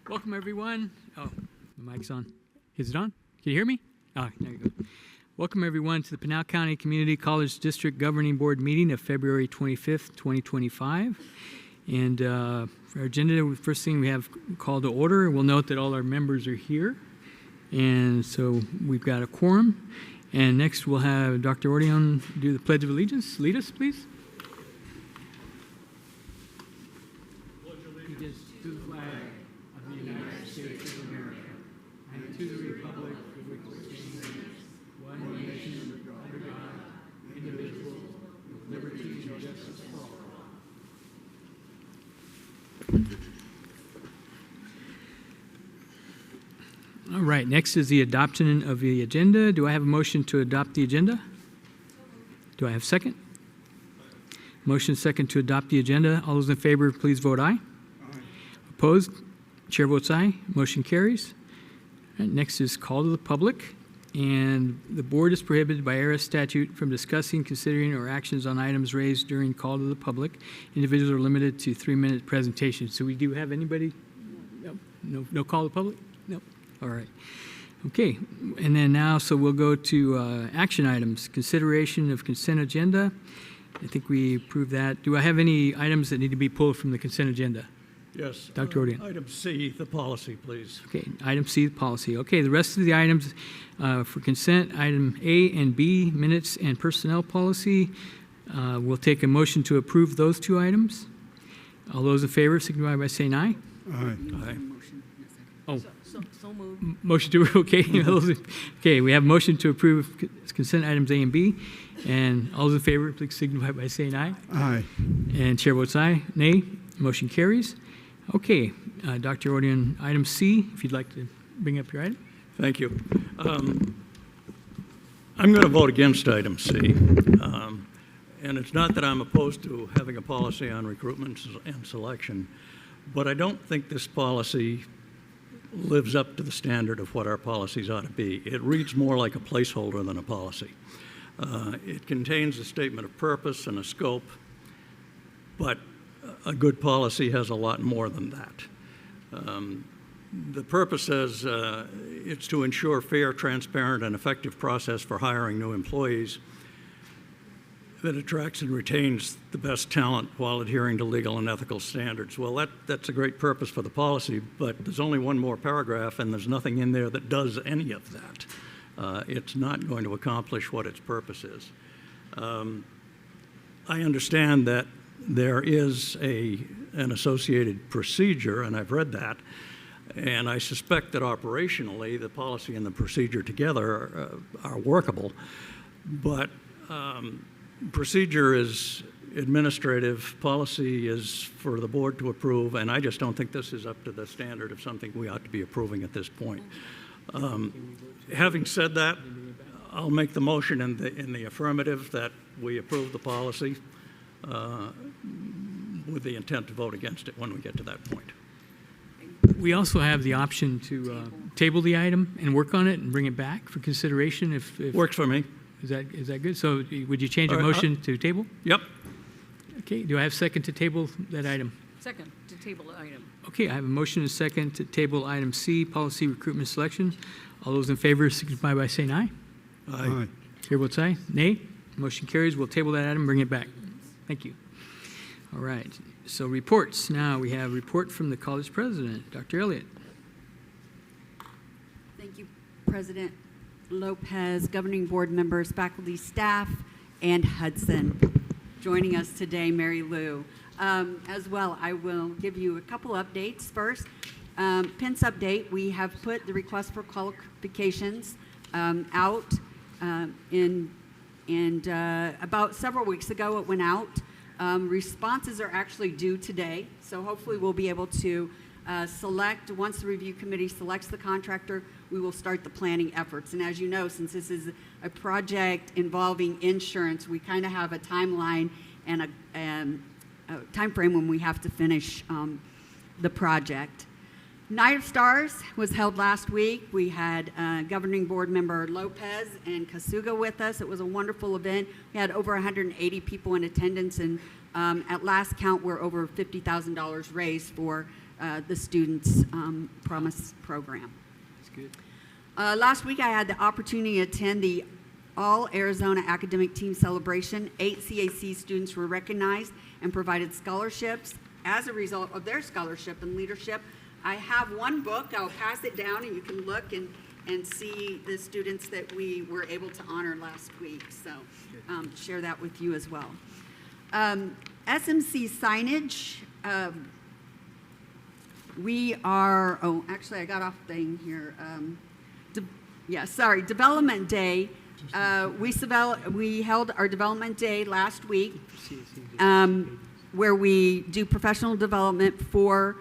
Welcome, everyone. Oh, the mic's on. Is it on? Can you hear me? Oh, there you go. Welcome, everyone, to the Pinal County Community College District Governing Board meeting of February 25th, 2025. And for our agenda, first thing we have call to order. We'll note that all our members are here. And so we've got a quorum. And next we'll have Dr. Ordeon do the Pledge of Allegiance. Lead us, please. Pledge allegiance to the flag of the United States of America and to the republic for which it stands, one nation under God, indivisible, with liberty and justice for all. All right, next is the adoption of the agenda. Do I have a motion to adopt the agenda? Do I have a second? Motion second to adopt the agenda. All those in favor, please vote aye. Aye. Opposed? Chair votes aye. Motion carries. All right, next is call to the public. And the board is prohibited by IRS statute from discussing, considering, or actions on items raised during call to the public. Individuals are limited to 3-minute presentations. So we do have anybody? No call to the public? No. All right. Okay. And then now, so we'll go to action items. Consideration of consent agenda. I think we approved that. Do I have any items that need to be pulled from the consent agenda? Yes. Dr. Ordeon. Item C, the policy, please. Okay. Item C, the policy. Okay. The rest of the items for consent, item A and B, minutes and personnel policy. We'll take a motion to approve those two items. All those in favor signify by saying aye. Aye. Aye. Oh. So moved. Motion to, okay. Okay, we have a motion to approve consent items A and B. And all those in favor, please signify by saying aye. Aye. And chair votes aye. Nay. Motion carries. Okay, Dr. Ordeon, item C, if you'd like to bring up your item. Thank you. I'm going to vote against item C. And it's not that I'm opposed to having a policy on recruitment and selection, but I don't think this policy lives up to the standard of what our policies ought to be. It reads more like a placeholder than a policy. It contains a statement of purpose and a scope, but a good policy has a lot more than that. The purpose says it's to ensure fair, transparent, and effective process for hiring new employees that attracts and retains the best talent while adhering to legal and ethical standards. Well, that's a great purpose for the policy, but there's only one more paragraph, and there's nothing in there that does any of that. It's not going to accomplish what its purpose is. I understand that there is an associated procedure, and I've read that, and I suspect that operationally the policy and the procedure together are workable, but procedure is administrative, policy is for the board to approve, and I just don't think this is up to the standard of something we ought to be approving at this point. Having said that, I'll make the motion in the affirmative that we approve the policy with the intent to vote against it when we get to that point. We also have the option to table the item and work on it and bring it back for consideration if Works for me. Is that good? So would you change your motion to table? Yep. Okay, do I have a second to table that item? Second to table item. Okay, I have a motion and a second to table item C, policy recruitment selection. All those in favor signify by saying aye. Aye. Chair votes aye. Nay. Motion carries. We'll table that item and bring it back. Thank you. All right, so reports. Now we have a report from the college president, Dr. Elliott. Thank you, President Lopez, governing board members, faculty, staff, and Hudson. Joining us today, Mary Lou. As well, I will give you a couple updates. First, PINS update, we have put the request for qualifications out about several weeks ago it went out. Responses are actually due today, so hopefully we'll be able to select, once the review committee selects the contractor, we will start the planning efforts. And as you know, since this is a project involving insurance, we kind of have a timeline and a time frame when we have to finish the project. Night of Stars was held last week. We had governing board member Lopez and Kasuga with us. It was a wonderful event. We had over 180 people in attendance, and at last count, we're over $50,000 raised for the students' Promise program. That's good. Last week, I had the opportunity to attend the All Arizona Academic Team Celebration. 8 CAC students were recognized and provided scholarships as a result of their scholarship and leadership. I have one book. I'll pass it down, and you can look and see the students that we were able to honor last week. So share that with you as well. SMC signage. We are, oh, actually, I got off thing here. Development Day. We held our Development Day last week, where we do professional development for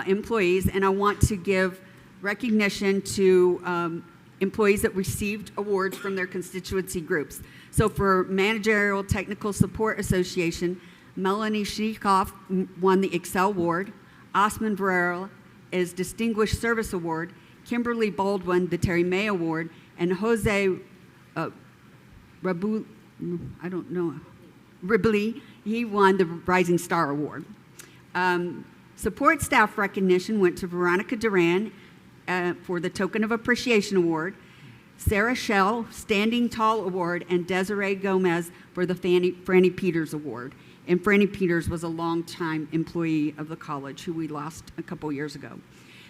employees, and I want to give recognition to employees that received awards from their constituency groups. So for Managerial Technical Support Association, Melanie Sheikoff won the Excel Award, Osman Varela is Distinguished Service Award, Kimberly Baldwin the Terry May Award, and Jose Ribley, he won the Rising Star Award. Support staff recognition went to Veronica Duran for the Token of Appreciation Award, Sarah Shell, Standing Tall Award, and Desiree Gomez for the Franny Peters Award. And Franny Peters was a longtime employee of the college who we lost a couple years ago.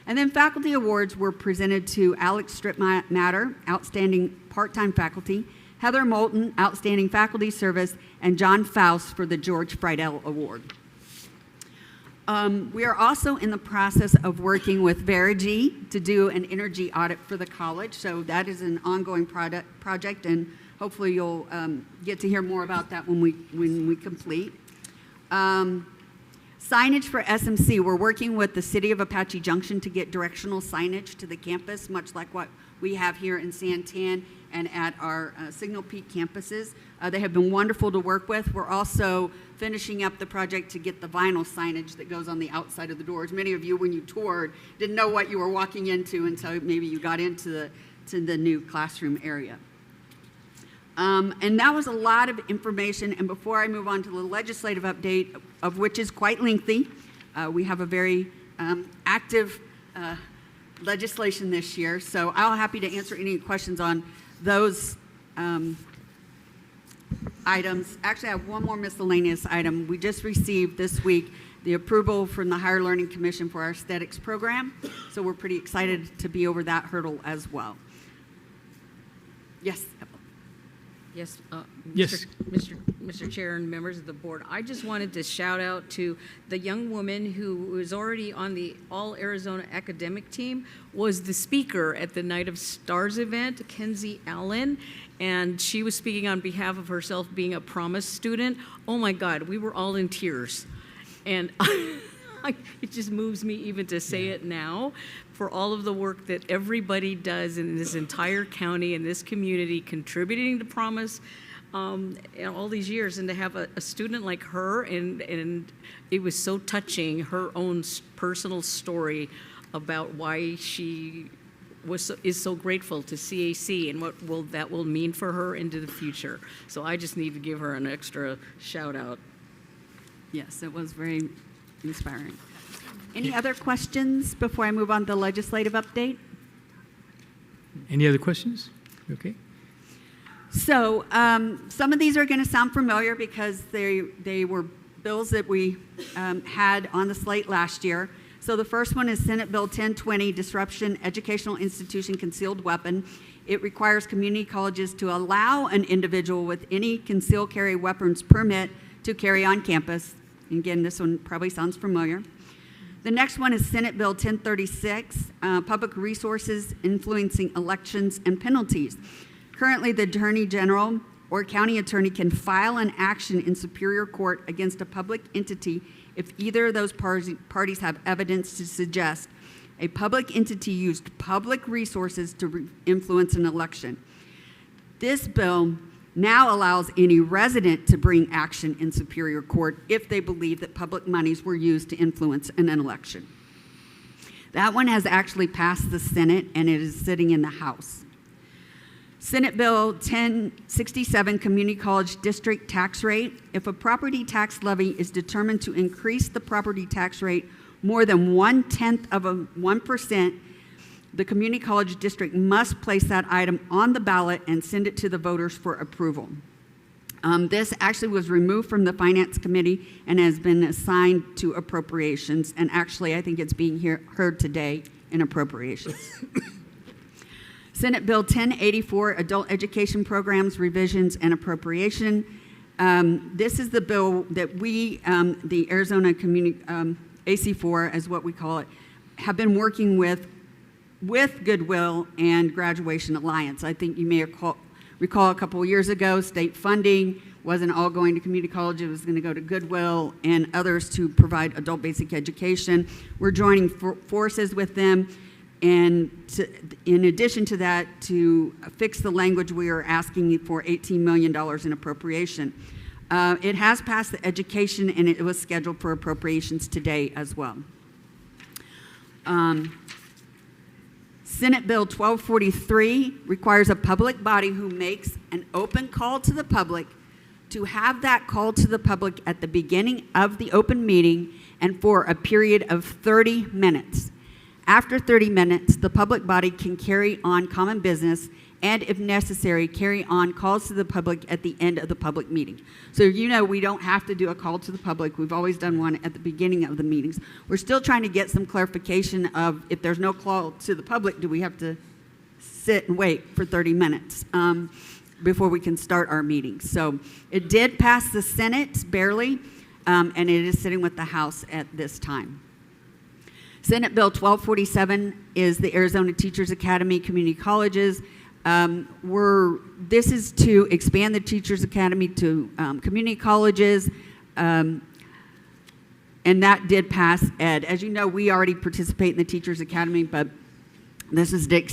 And then faculty awards were presented to Alex Stripmatter, Outstanding Part-Time Faculty, Heather Moulton, Outstanding Faculty Service, and John Faust for the George Friedel Award. We are also in the process of working with Verigy to do an energy audit for the college. So that is an ongoing project, and hopefully you'll get to hear more about that when we complete. Signage for SMC. We're working with the City of Apache Junction to get directional signage to the campus, much like what we have here in Santan and at our Signal Peak campuses. They have been wonderful to work with. We're also finishing up the project to get the vinyl signage that goes on the outside of the doors. Many of you, when you toured, didn't know what you were walking into until maybe you got into the new classroom area. And that was a lot of information. And before I move on to the legislative update, of which is quite lengthy, we have a very active legislation this year. So I'm happy to answer any questions on those items. Actually, I have one more miscellaneous item. We just received this week the approval from the Higher Learning Commission for our aesthetics program. So we're pretty excited to be over that hurdle as well. Yes. Yes, Yes. Mr. Chair and members of the board, I just wanted to shout out to the young woman who was already on the All Arizona Academic Team, was the speaker at the Night of Stars event, Kenzie Allen, and she was speaking on behalf of herself being a Promise student. Oh my God, we were all in tears. And it just moves me even to say it now, for all of the work that everybody does in this entire county and this community, contributing to Promise all these years, and to have a student like her, and it was so touching, her own personal story about why she is so grateful to CAC and what that will mean for her into the future. So I just need to give her an extra shout out. Yes, it was very inspiring. Any other questions before I move on to the legislative update? Any other questions? Okay. So some of these are going to sound familiar because they were bills that we had on the slate last year. So the first one is Senate Bill 1020, Disruption Educational Institution Concealed Weapon. It requires community colleges to allow an individual with any concealed carry weapons permit to carry on campus. And again, this one probably sounds familiar. The next one is Senate Bill 1036, Public Resources Influencing Elections and Penalties. Currently, the Attorney General or County Attorney can file an action in Superior Court against a public entity if either of those parties have evidence to suggest a public entity used public resources to influence an election. This bill now allows any resident to bring action in Superior Court if they believe that public monies were used to influence an election. That one has actually passed the Senate, and it is sitting in the House. Senate Bill 1067, Community College District Tax Rate. If a property tax levy is determined to increase the property tax rate more than 1% the community college district must place that item on the ballot and send it to the voters for approval. This actually was removed from the Finance Committee and has been assigned to Appropriations, and actually I think it's being heard today in Appropriations. Senate Bill 1084, Adult Education Programs, Revisions, and Appropriation. This is the bill that we, the Arizona Community, AC4 as what we call it, have been working with Goodwill and Graduation Alliance. I think you may recall a couple of years ago, state funding wasn't all going to community college, it was going to go to Goodwill and others to provide adult basic education. We're joining forces with them, and in addition to that, to fix the language, we are asking for $18 million in appropriation. It has passed the education, and it was scheduled for appropriations today as well. Senate Bill 1243 requires a public body who makes an open call to the public to have that call to the public at the beginning of the open meeting and for a period of 30 minutes. After 30 minutes, the public body can carry on common business and, if necessary, carry on calls to the public at the end of the public meeting. So you know we don't have to do a call to the public. We've always done one at the beginning of the meetings. We're still trying to get some clarification of if there's no call to the public, do we have to sit and wait for 30 minutes before we can start our meetings? So it did pass the Senate, barely, and it is sitting with the House at this time. Senate Bill 1247 is the Arizona Teachers Academy Community Colleges. This is to expand the Teachers Academy to community colleges, and that did pass Ed. As you know, we already participate in the Teachers Academy, but this is to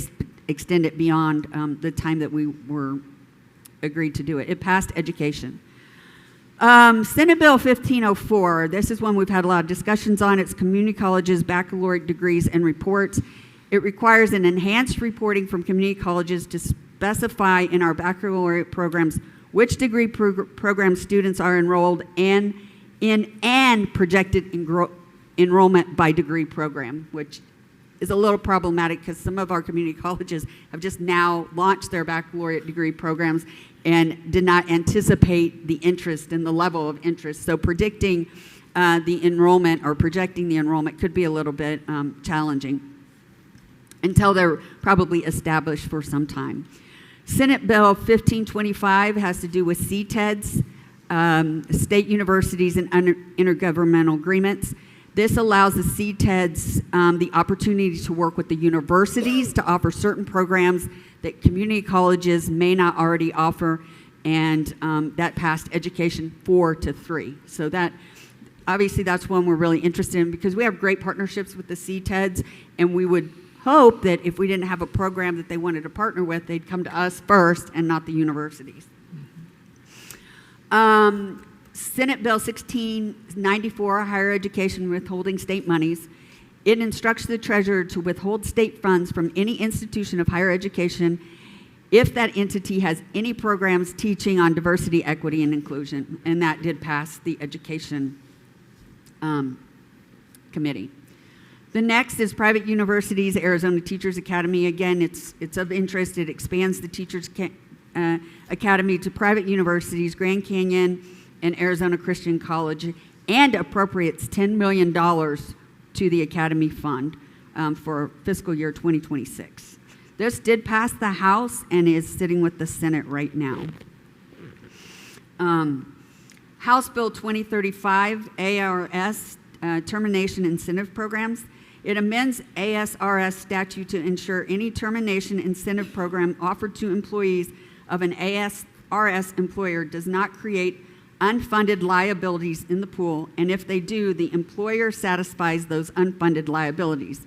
extend it beyond the time that we were agreed to do it. It passed education. Senate Bill 1504, this is one we've had a lot of discussions on. It's community colleges, baccalaureate degrees, and reports. It requires an enhanced reporting from community colleges to specify in our baccalaureate programs which degree program students are enrolled in and projected enrollment by degree program, which is a little problematic because some of our community colleges have just now launched their baccalaureate degree programs and did not anticipate the interest and the level of interest. So predicting the enrollment or projecting the enrollment could be a little bit challenging until they're probably established for some time. Senate Bill 1525 has to do with CTEDs, state universities and intergovernmental agreements. This allows the CTEDs the opportunity to work with the universities to offer certain programs that community colleges may not already offer, and that passed education 4-3. So that, obviously that's one we're really interested in because we have great partnerships with the CTEDs, and we would hope that if we didn't have a program that they wanted to partner with, they'd come to us first and not the universities. Senate Bill 1694, Higher Education Withholding State Monies. It instructs the treasurer to withhold state funds from any institution of higher education if that entity has any programs teaching on diversity, equity, and inclusion. And that did pass the Education Committee. The next is private universities, Arizona Teachers Academy. Again, it's of interest. It expands the Teachers Academy to private universities, Grand Canyon and Arizona Christian College, and appropriates $10 million to the Academy Fund for fiscal year 2026. This did pass the House and is sitting with the Senate right now. House Bill 2035, ARS, Termination Incentive Programs. It amends ASRS statute to ensure any termination incentive program offered to employees of an ASRS employer does not create unfunded liabilities in the pool, and if they do, the employer satisfies those unfunded liabilities.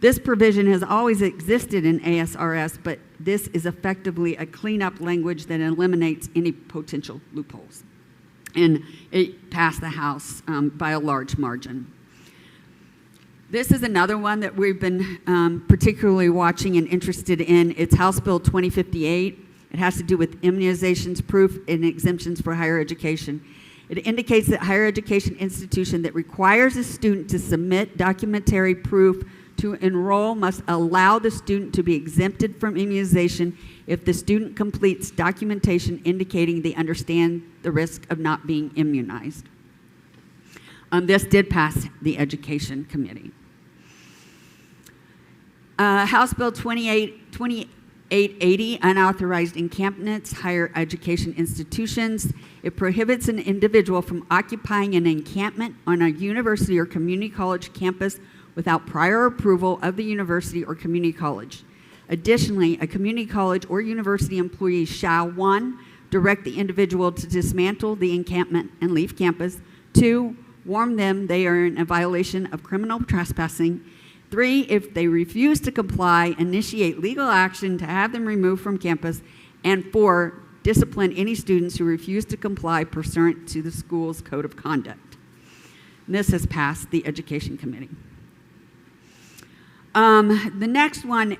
This provision has always existed in ASRS, but this is effectively a cleanup language that eliminates any potential loopholes. And it passed the House by a large margin. This is another one that we've been particularly watching and interested in. It's House Bill 2058. It has to do with immunizations, proof, and exemptions for higher education. It indicates that higher education institution that requires a student to submit documentary proof to enroll must allow the student to be exempted from immunization if the student completes documentation indicating they understand the risk of not being immunized. This did pass the Education Committee. House Bill 2880, unauthorized encampments, higher education institutions. It prohibits an individual from occupying an encampment on a university or community college campus without prior approval of the university or community college. Additionally, a community college or university employee shall, 1, direct the individual to dismantle the encampment and leave campus, 2, warn them they are in a violation of criminal trespassing, 3, if they refuse to comply, initiate legal action to have them removed from campus, and 4, discipline any students who refuse to comply pursuant to the school's code of conduct. And this has passed the Education Committee. The next one,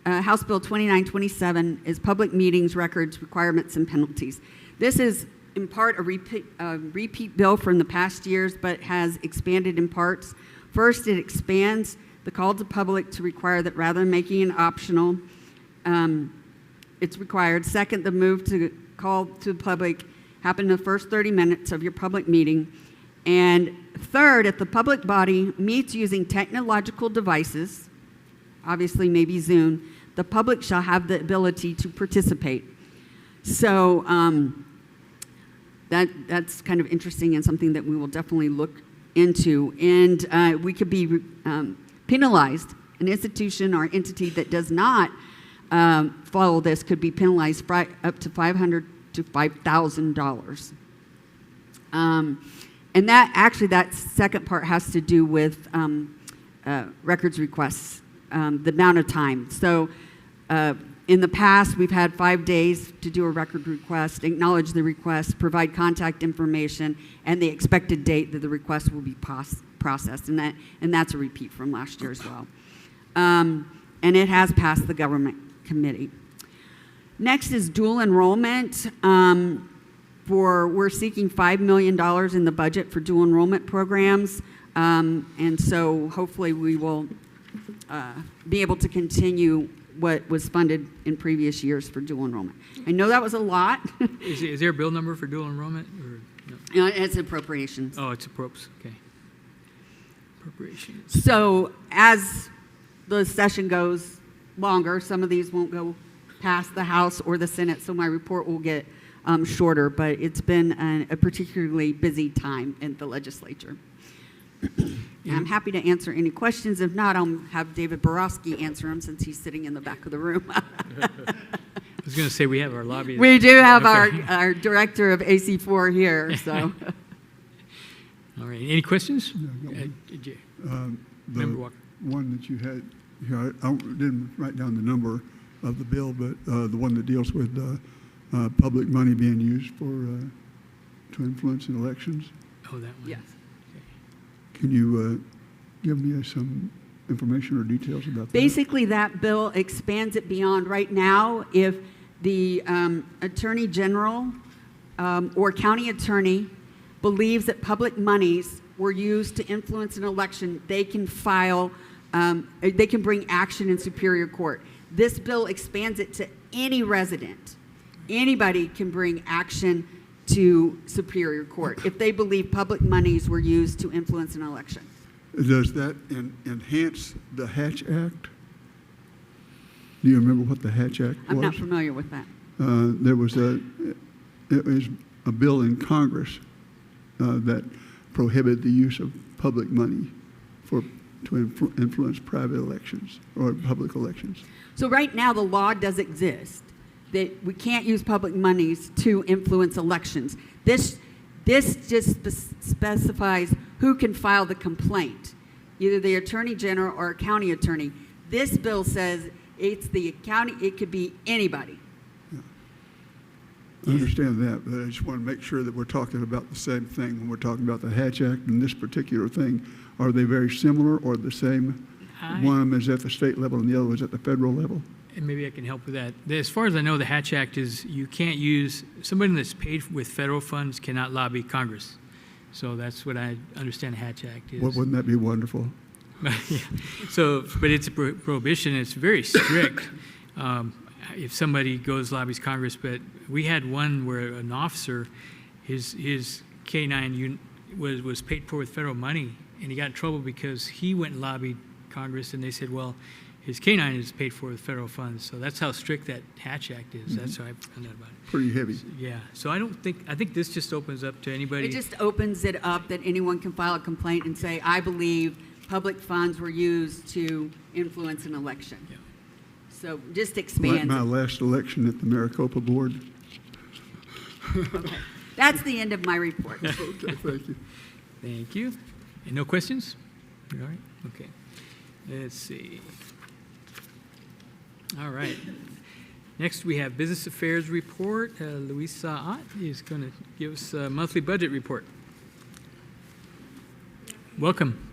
House Bill 2927, is public meetings, records, requirements, and penalties. This is in part a repeat bill from the past years, but has expanded in parts. First, it expands the call to public to require that rather than making it optional, it's required. Second, the move to call to the public happen in the first 30 minutes of your public meeting. And third, if the public body meets using technological devices, obviously maybe Zoom, the public shall have the ability to participate. So that's kind of interesting and something that we will definitely look into. And we could be penalized. An institution or entity that does not follow this could be penalized up to $500 to $5,000. And that second part has to do with records requests, the amount of time. So in the past, we've had 5 days to do a record request, acknowledge the request, provide contact information, and the expected date that the request will be processed. And that's a repeat from last year as well. And it has passed the government committee. Next is dual enrollment. We're seeking $5 million in the budget for dual enrollment programs, and so hopefully we will be able to continue what was funded in previous years for dual enrollment. I know that was a lot. Is there a bill number for dual enrollment? Or no? It's appropriations. Oh, it's approps. Okay. Appropriations. So as the session goes longer, some of these won't go past the House or the Senate, so my report will get shorter, but it's been a particularly busy time in the legislature. I'm happy to answer any questions. If not, I'll have David Borowski answer them since he's sitting in the back of the room. I was going to say we have our lobby. We do have Okay. our director of AC4 here, so. All right. Any questions? The Member Walker. one that you had here, I didn't write down the number of the bill, but the one that deals with public money being used to influence in elections. Oh, that one. Yes. Can you give me some information or details about that? Basically, that bill expands it beyond right now. If the Attorney General or County Attorney believes that public monies were used to influence an election, they can they can bring action in Superior Court. This bill expands it to any resident. Anybody can bring action to Superior Court if they believe public monies were used to influence an election. Does that enhance the Hatch Act? Do you remember what the Hatch Act was? I'm not familiar with that. There was a bill in Congress that prohibited the use of public money to influence private elections or public elections. So right now, the law does exist that we can't use public monies to influence elections. This just specifies who can file the complaint, either the Attorney General or a county attorney. This bill says it's the county, it could be anybody. Yeah. I understand that, but I just want to make sure that we're talking about the same thing when we're talking about the Hatch Act and this particular thing. Are they very similar or the same? One is at the state level and the other is at the federal level? and maybe I can help with that. As far as I know, the Hatch Act is you can't use, somebody that's paid with federal funds cannot lobby Congress. So that's what I understand the Hatch Act is. Wouldn't that be wonderful? Yeah. So, but it's a prohibition. It's very strict. If somebody goes lobbies Congress, but we had one where an officer, his K-9 was paid for with federal money, and he got in trouble because he went and lobbied Congress, and they said, well, his K-9 is paid for with federal funds. So that's how strict that Hatch Act is. That's how I found out about it. Pretty heavy. Yeah. So I think this just opens up to anybody. It just opens it up that anyone can file a complaint and say, I believe public funds were used to influence an election. Yeah. So just Like expands my it. last election at the Maricopa Board. Okay. That's the end of my report. Okay, thank you. Thank you. And no questions? All right. Okay. Let's see. All right. Next, we have Business Affairs Report. Louisa Ott is going to give us a monthly budget report. Welcome.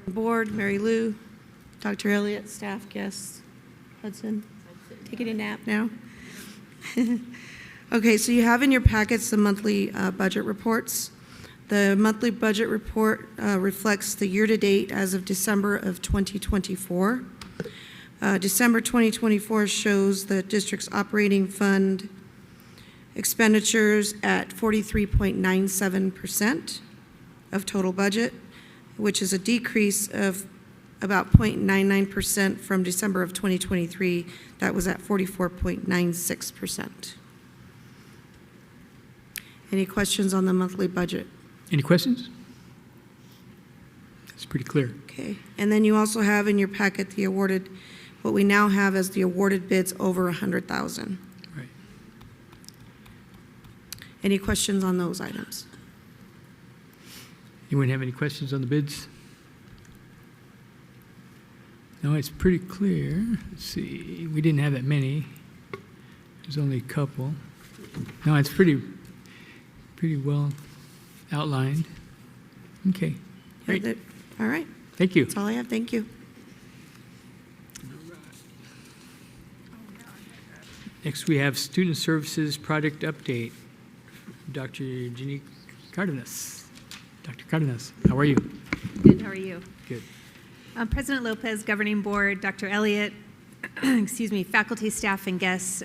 Board, Mary Lou, Dr. Elliott, staff, guests, Hudson, taking a nap now. Okay, so you have in your packets the monthly budget reports. The monthly budget report reflects the year-to-date as of December of 2024. December 2024 shows the district's operating fund expenditures at 43.97% of total budget, which is a decrease of about 0.99% from December of 2023. That was at 44.96%. Any questions on the monthly budget? Any questions? It's pretty clear. Okay. And then you also have in your packet the awarded, what we now have as the awarded bids over 100,000. Right. Any questions on those items? Anyone have any questions on the bids? No, it's pretty clear. Let's see. We didn't have that many. There's only a couple. No, it's pretty well outlined. Okay. Great. All right. Thank you. That's all I have. Thank you. Next, we have Student Services Project Update. Dr. Jenny Cardenas. Dr. Cardenas, how are you? Good, how are you? Good. President Lopez, Governing Board, Dr. Elliott, excuse me, faculty, staff, and guests,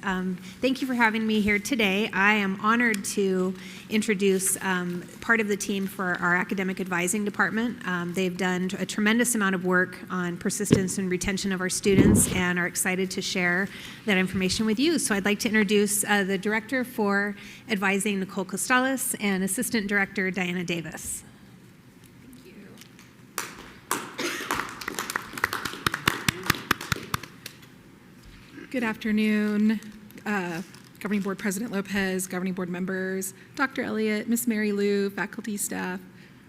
thank you for having me here today. I am honored to introduce part of the team for our academic advising department. They've done a tremendous amount of work on persistence and retention of our students and are excited to share that information with you. So I'd like to introduce the Director for Advising, Nicole Costales, and Assistant Director, Diana Davis. Good afternoon, Governing Board President Lopez, Governing Board members, Dr. Elliott, Miss Mary Lou, faculty, staff,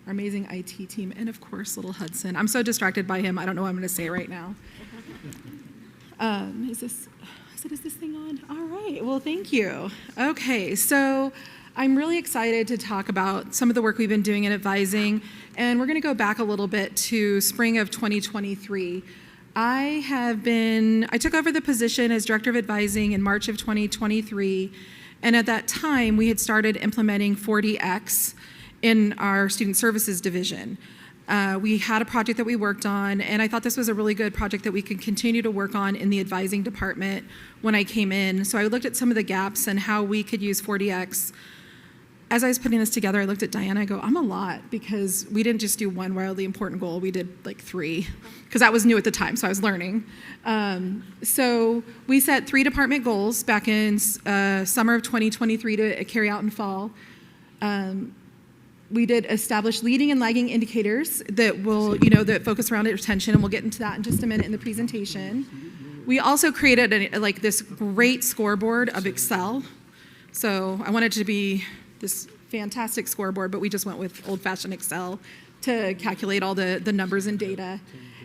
our amazing IT team, and of course, little Hudson. I'm so distracted by him, I don't know what I'm going to say right now. Is this thing on? All right, well, thank you. Okay, so I'm really excited to talk about some of the work we've been doing in advising, and we're going to go back a little bit to spring of 2023. I took over the position as Director of Advising in March of 2023, and at that time, we had started implementing 40X in our Student Services Division. We had a project that we worked on, and I thought this was a really good project that we could continue to work on in the advising department when I came in. So I looked at some of the gaps and how we could use 40X. As I was putting this together, I looked at Diana, I go, I'm a lot, because we didn't just do one wildly important goal, we did like 3, because that was new at the time, so I was learning. So we set 3 department goals back in summer of 2023 to carry out in fall. We did establish leading and lagging indicators that will, that focus around retention, and we'll get into that in just a minute in the presentation. We also created this great scoreboard of Excel. So I wanted it to be this fantastic scoreboard, but we just went with old-fashioned Excel to calculate all the numbers and data.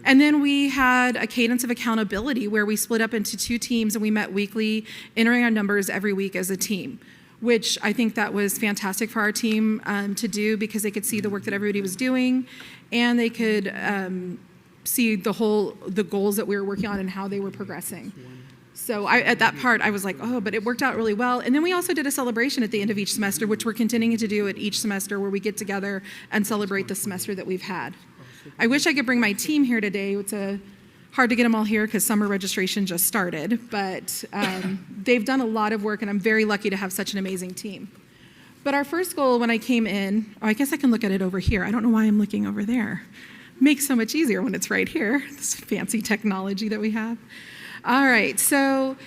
And then we had a cadence of accountability where we split up into 2 teams and we met weekly, entering our numbers every week as a team. which I think that was fantastic for our team to do because they could see the work that everybody was doing, and they could see the goals that we were working on and how they were progressing. So at that part, I was like, oh, but it worked out really well. And then we also did a celebration at the end of each semester, which we're continuing to do at each semester, where we get together and celebrate the semester that we've had. I wish I could bring my team here today. It's hard to get them all here because summer registration just started, but they've done a lot of work, and I'm very lucky to have such an amazing team. But our first goal when I came in, I guess I can look at it over here. I don't know why I'm looking over there. Makes so much easier when it's right here, this fancy technology that we have. All right, so,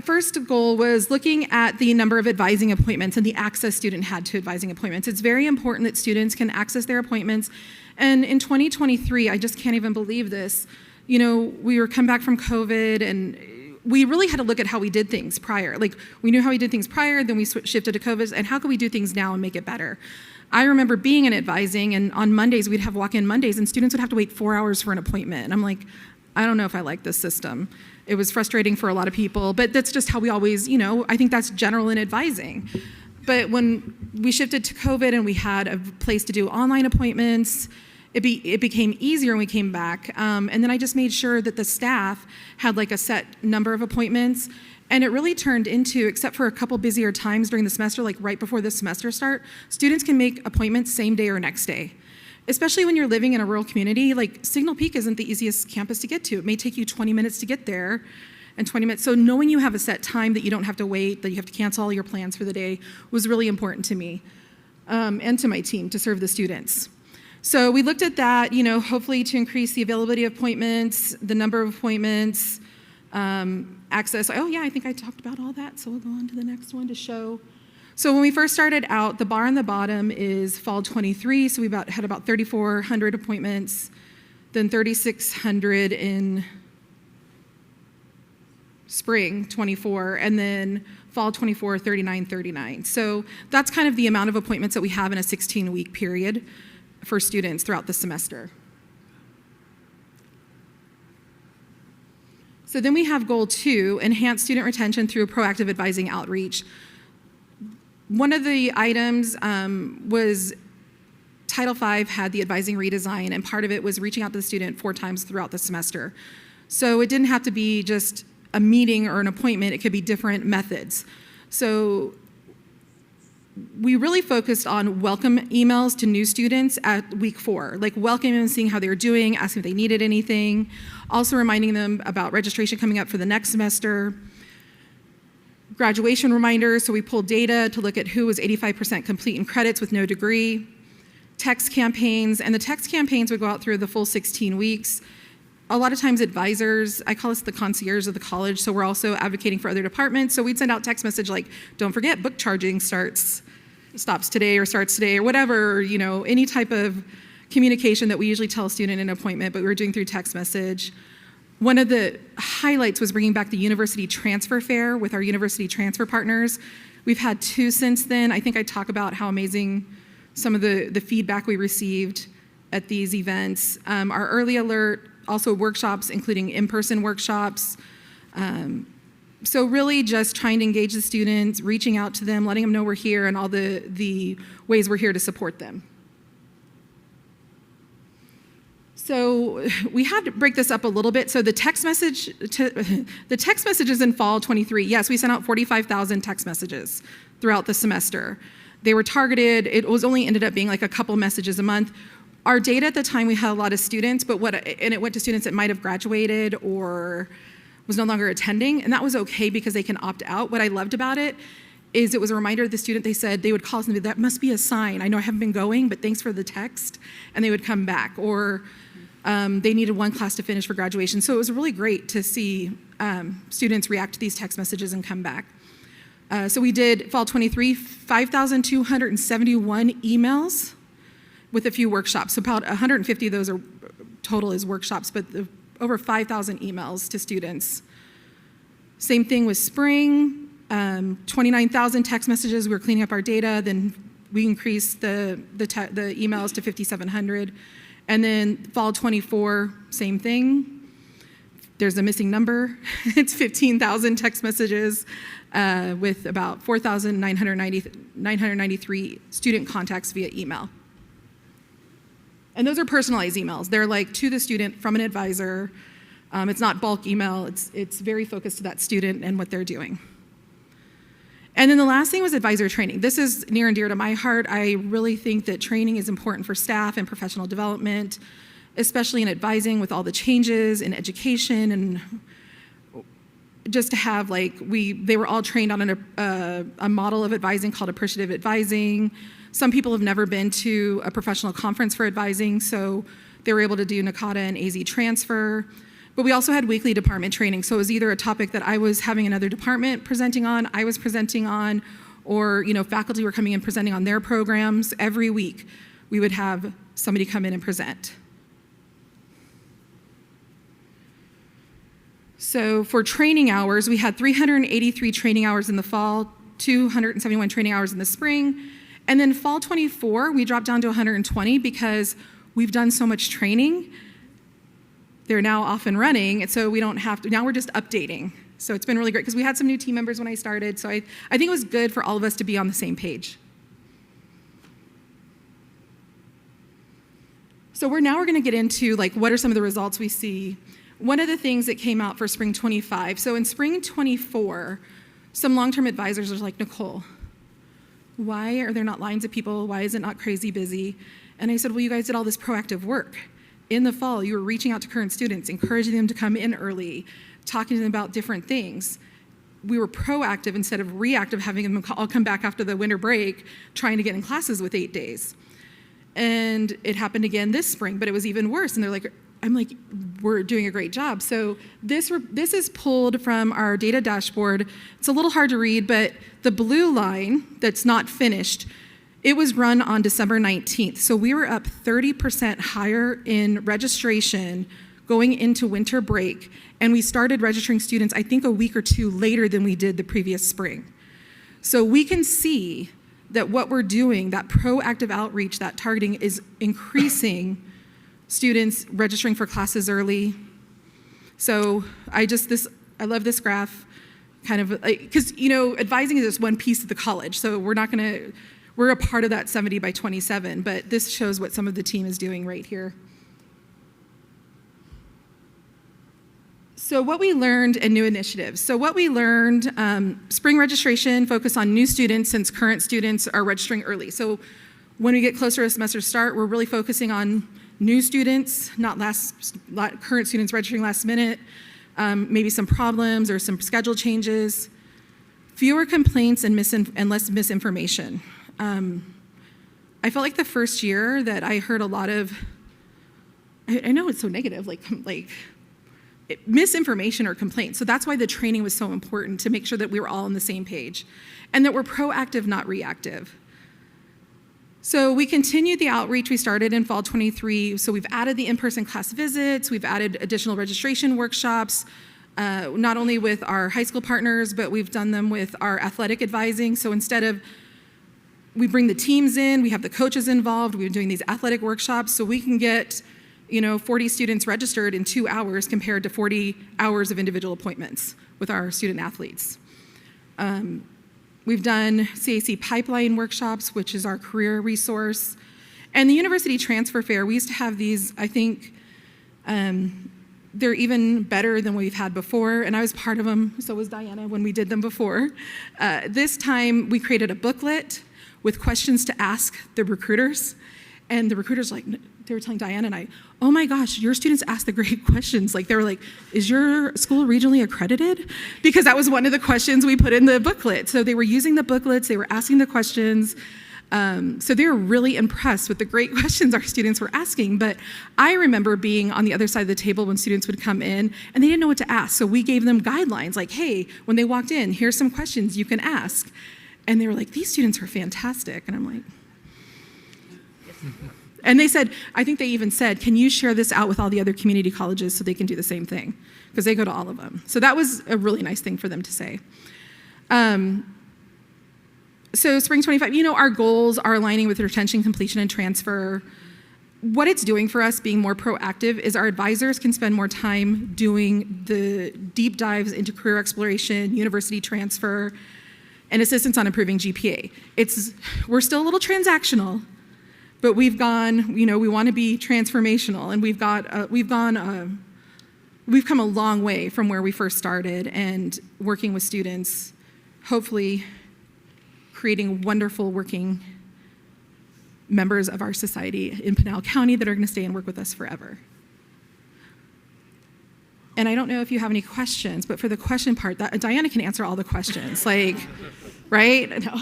first goal was looking at the number of advising appointments and the access student had to advising appointments. It's very important that students can access their appointments. And in 2023, I just can't even believe this, we were come back from COVID, and we really had to look at how we did things prior. Like, we knew how we did things prior, then we shifted to COVID, and how can we do things now and make it better? I remember being in advising, and on Mondays, we'd have walk-in Mondays, and students would have to wait 4 hours for an appointment. And I'm like, I don't know if I like this system. It was frustrating for a lot of people, but that's just how we always, I think that's general in advising. But when we shifted to COVID and we had a place to do online appointments, it became easier when we came back. And then I just made sure that the staff had like a set number of appointments. And it really turned into, except for a couple busier times during the semester, like right before the semester start, students can make appointments same day or next day. Especially when you're living in a rural community, like Signal Peak isn't the easiest campus to get to. It may take you 20 minutes to get there and 20 minutes. So knowing you have a set time that you don't have to wait, that you have to cancel all your plans for the day was really important to me and to my team to serve the students. So we looked at that, hopefully to increase the availability of appointments, the number of appointments, access. Oh yeah, I think I talked about all that. So we'll go on to the next one to show. So when we first started out, the bar on the bottom is fall 23, so we had about 3,400 appointments, then 3,600 in spring 24, and then fall 24, 3,939. So that's kind of the amount of appointments that we have in a 16-week period for students throughout the semester. So then we have goal 2, enhance student retention through proactive advising outreach. One of the items was Title V had the advising redesign, and part of it was reaching out to the student 4 times throughout the semester. So it didn't have to be just a meeting or an appointment, it could be different methods. So we really focused on welcome emails to new students at week 4, like welcoming them, seeing how they were doing, asking if they needed anything, also reminding them about registration coming up for the next semester. Graduation reminders, so we pulled data to look at who was 85% complete in credits with no degree. Text campaigns, and the text campaigns would go out through the full 16 weeks. A lot of times advisors, I call us the concierge of the college, so we're also advocating for other departments. So we'd send out text message like, don't forget, book charging stops today or starts today or whatever, any type of communication that we usually tell a student in an appointment, but we were doing through text message. One of the highlights was bringing back the university transfer fair with our university transfer partners. We've had 2 since then. I think I talk about how amazing some of the feedback we received at these events. Our early alert, also workshops, including in-person workshops. So really just trying to engage the students, reaching out to them, letting them know we're here and all the ways we're here to support them. So we had to break this up a little bit. So the text messages in fall 23, yes, we sent out 45,000 text messages throughout the semester. They were targeted. It was only ended up being like a couple messages a month. Our data at the time, we had a lot of students, and it went to students that might have graduated or was no longer attending, and that was okay because they can opt out. What I loved about it is it was a reminder to the student. They said they would call us and be, that must be a sign. I know I haven't been going, but thanks for the text, and they would come back. Or they needed 1 class to finish for graduation. So it was really great to see students react to these text messages and come back. So we did fall 23, 5,271 emails with a few workshops. So about 150 of those are total is workshops, but over 5,000 emails to students. Same thing with spring, 29,000 text messages. We were cleaning up our data. Then we increased the emails to 5,700. And then fall 24, same thing. There's a missing number. It's 15,000 text messages with about 4,993 student contacts via email. And those are personalized emails. They're like to the student from an advisor. It's not bulk email. It's very focused to that student and what they're doing. And then the last thing was advisor training. This is near and dear to my heart. I really think that training is important for staff and professional development, especially in advising with all the changes in education, and just to have they were all trained on a model of advising called appreciative advising. Some people have never been to a professional conference for advising, so they were able to do NACADA and AZ transfer. But we also had weekly department training, so it was either a topic that I was having another department presenting on, I was presenting on, or faculty were coming in presenting on their programs. Every week, we would have somebody come in and present. So for training hours, we had 383 training hours in the fall, 271 training hours in the spring, and then fall 24, we dropped down to 120 because we've done so much training. They're now off and running, and so we don't have to, now we're just updating. So it's been really great because we had some new team members when I started, so I think it was good for all of us to be on the same page. So we're going to get into what are some of the results we see. One of the things that came out for spring 25, so in spring 24, some long-term advisors are like, Nicole, why are there not lines of people? Why is it not crazy busy? And I said, well, you guys did all this proactive work. In the fall, you were reaching out to current students, encouraging them to come in early, talking to them about different things. We were proactive instead of reactive, having them all come back after the winter break, trying to get in classes with 8 days. And it happened again this spring, but it was even worse. And I'm like, we're doing a great job. So this is pulled from our data dashboard. It's a little hard to read, but the blue line that's not finished, it was run on December 19th. So we were up 30% higher in registration going into winter break. And we started registering students, I think, a week or two later than we did the previous spring. So we can see that what we're doing, that proactive outreach, that targeting, is increasing students registering for classes early. So I love this graph, kind of, because, advising is just one piece of the college. So we're a part of that 70 by 27, but this shows what some of the team is doing right here. So what we learned in new initiatives. So what we learned, spring registration focus on new students since current students are registering early. So when we get closer to semester start, we're really focusing on new students, not current students registering last minute, maybe some problems or some schedule changes, fewer complaints and less misinformation. I felt like the first year that I heard a lot of, I know it's so negative, misinformation or complaints. So that's why the training was so important, to make sure that we were all on the same page and that we're proactive, not reactive. So we continued the outreach we started in fall 23. So we've added the in-person class visits, we've added additional registration workshops, not only with our high school partners, but we've done them with our athletic advising. So instead of, we bring the teams in, we have the coaches involved, we're doing these athletic workshops so we can get 40 students registered in 2 hours compared to 40 hours of individual appointments with our student athletes. We've done CAC pipeline workshops, which is our career resource. And the University Transfer Fair, we used to have these, I think, they're even better than we've had before, and I was part of them, so was Diana when we did them before. This time, we created a booklet with questions to ask the recruiters, and the recruiters they were telling Diana and I, oh my gosh, your students ask the great questions. They were like, is your school regionally accredited? Because that was one of the questions we put in the booklet. So they were using the booklets, they were asking the questions. So they were really impressed with the great questions our students were asking. But I remember being on the other side of the table when students would come in and they didn't know what to ask. So we gave them guidelines like, hey, when they walked in, here's some questions you can ask. And they were like, these students are fantastic. And I'm like, and they said, I think they even said, can you share this out with all the other community colleges so they can do the same thing? Because they go to all of them. So that was a really nice thing for them to say. So spring 25, our goals are aligning with retention, completion, and transfer. what it's doing for us, being more proactive, is our advisors can spend more time doing the deep dives into career exploration, university transfer, and assistance on improving GPA. We're still a little transactional, but we've gone, we want to be transformational, and we've come a long way from where we first started, and working with students, hopefully creating wonderful working members of our society in Pinal County that are going to stay and work with us forever. And I don't know if you have any questions, but for the question part, Diana can answer all the questions, right? No.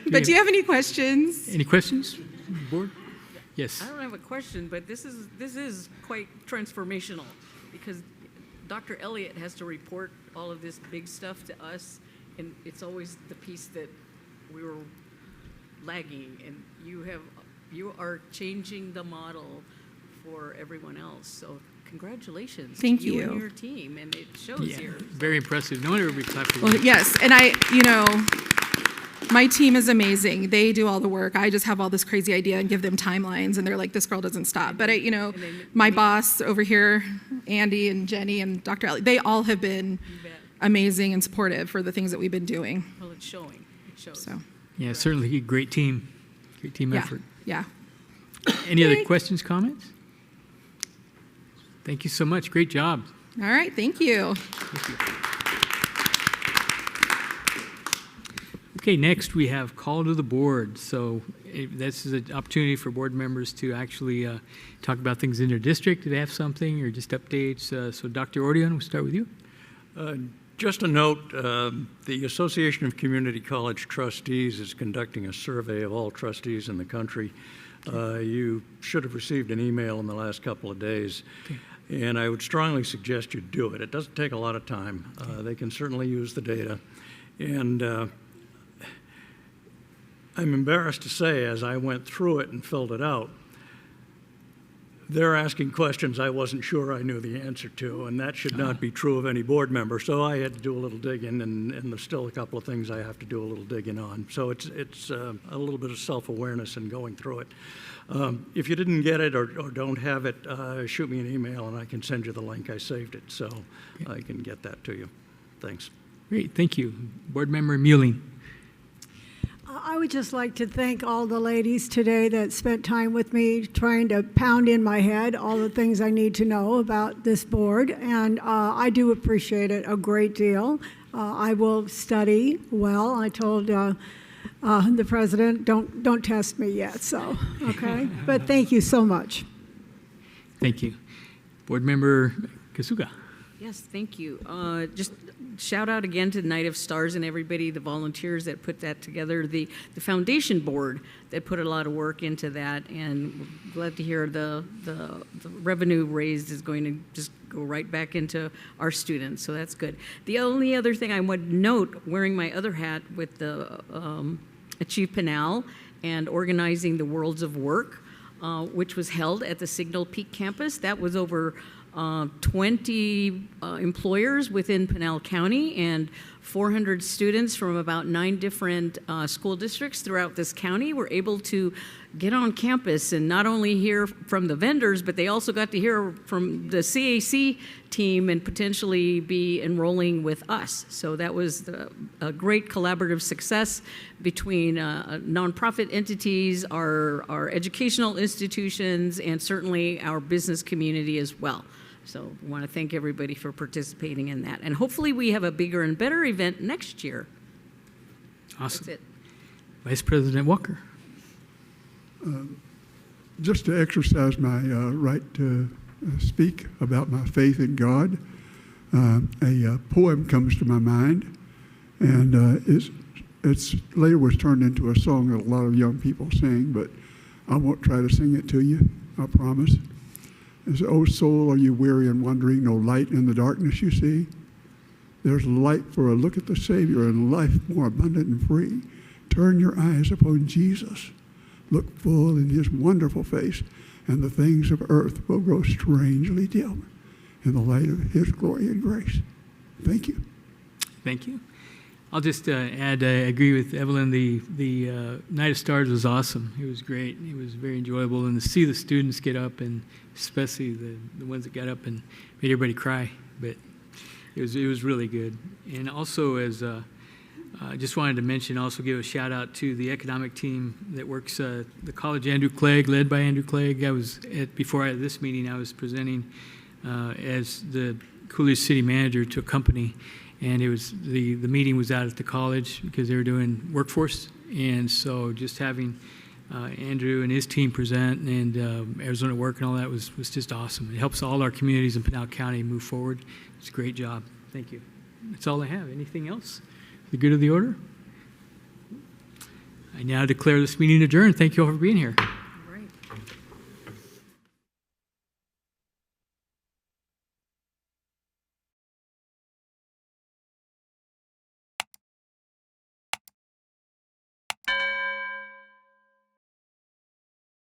But do you have any questions? Any questions, board? Yes. I don't have a question, but this is quite transformational, because Dr. Elliott has to report all of this big stuff to us, and it's always the piece that we were lagging, and you are changing the model for everyone else. So congratulations. Thank to you you. and your team, and it shows Yeah, here. very impressive. No wonder we clap for Well, you. yes, and my team is amazing. They do all the work. I just have all this crazy idea and give them timelines, and they're like, this girl doesn't stop. But my boss over here, Andy and Jenny and Dr. Elliott, they all have been You bet. amazing and supportive for the things that we've been doing. Well, it's showing. It shows. So, Yeah, certainly a great team yeah, effort. yeah. Any other questions, comments? Thank you so much. Great job. All right, thank you. Okay, next we have call to the board. So this is an opportunity for board members to actually talk about things in their district if they have something, or just updates. So Dr. Ordeon, we'll start with you. Just a note, the Association of Community College Trustees is conducting a survey of all trustees in the country. You should have received an email in the last couple of days, and I would strongly suggest you do it. It doesn't take a lot of time. They can certainly use the data. And I'm embarrassed to say, as I went through it and filled it out, they're asking questions I wasn't sure I knew the answer to, and that should not be true of any board member. So I had to do a little digging, and there's still a couple of things I have to do a little digging on. So it's a little bit of self-awareness in going through it. If you didn't get it or don't have it, shoot me an email, and I can send you the link. I saved it, so I can get that to you. Thanks. Great, thank you. Board Member Mueling. I would just like to thank all the ladies today that spent time with me trying to pound in my head all the things I need to know about this board, and I do appreciate it a great deal. I will study well. I told the president, don't test me yet, so, okay? But thank you so much. Thank you. Board Member Kasuga. Yes, thank you. Just shout out again to Night of Stars and everybody, the volunteers that put that together, the foundation board that put a lot of work into that, and we're glad to hear the revenue raised is going to just go right back into our students, so that's good. The only other thing I would note, wearing my other hat with the Achieve Pinal and organizing the Worlds of Work, which was held at the Signal Peak campus, that was over 20 employers within Pinal County and 400 students from about 9 different school districts throughout this county were able to get on campus and not only hear from the vendors, but they also got to hear from the CAC team and potentially be enrolling with us. So that was a great collaborative success between nonprofit entities, our educational institutions, and certainly our business community as well. So I want to thank everybody for participating in that. And hopefully we have a bigger and better event next year. Awesome. That's it. Vice President Walker. Just to exercise my right to speak about my faith in God, a poem comes to my mind, and it's later was turned into a song that a lot of young people sing, but I won't try to sing it to you, I promise. It's, "O soul, are you weary and wandering, no light in the darkness you see? There's light for a look at the Savior and life more abundant and free. Turn your eyes upon Jesus. Look full in his wonderful face, and the things of earth will grow strangely dim in the light of his glory and grace." Thank you. Thank you. I'll just add, I agree with Evelyn. The Night of Stars was awesome. It was great. It was very enjoyable, and to see the students get up, and especially the ones that got up and made everybody cry. But it was really good. And also, as I just wanted to mention, also give a shout out to the economic team that works the college. Andrew Clegg, led by Andrew Clegg. I was before this meeting, I was presenting as the Coolidge City Manager to a company. And it was the meeting was out at the college because they were doing workforce, and so just having Andrew and his team present and Arizona Work and all that was just awesome. It helps all our communities in Pinal County move forward. It's a great job. Thank you. That's all I have. Anything else? The good of the order. I now declare this meeting adjourned. Thank you all for being here.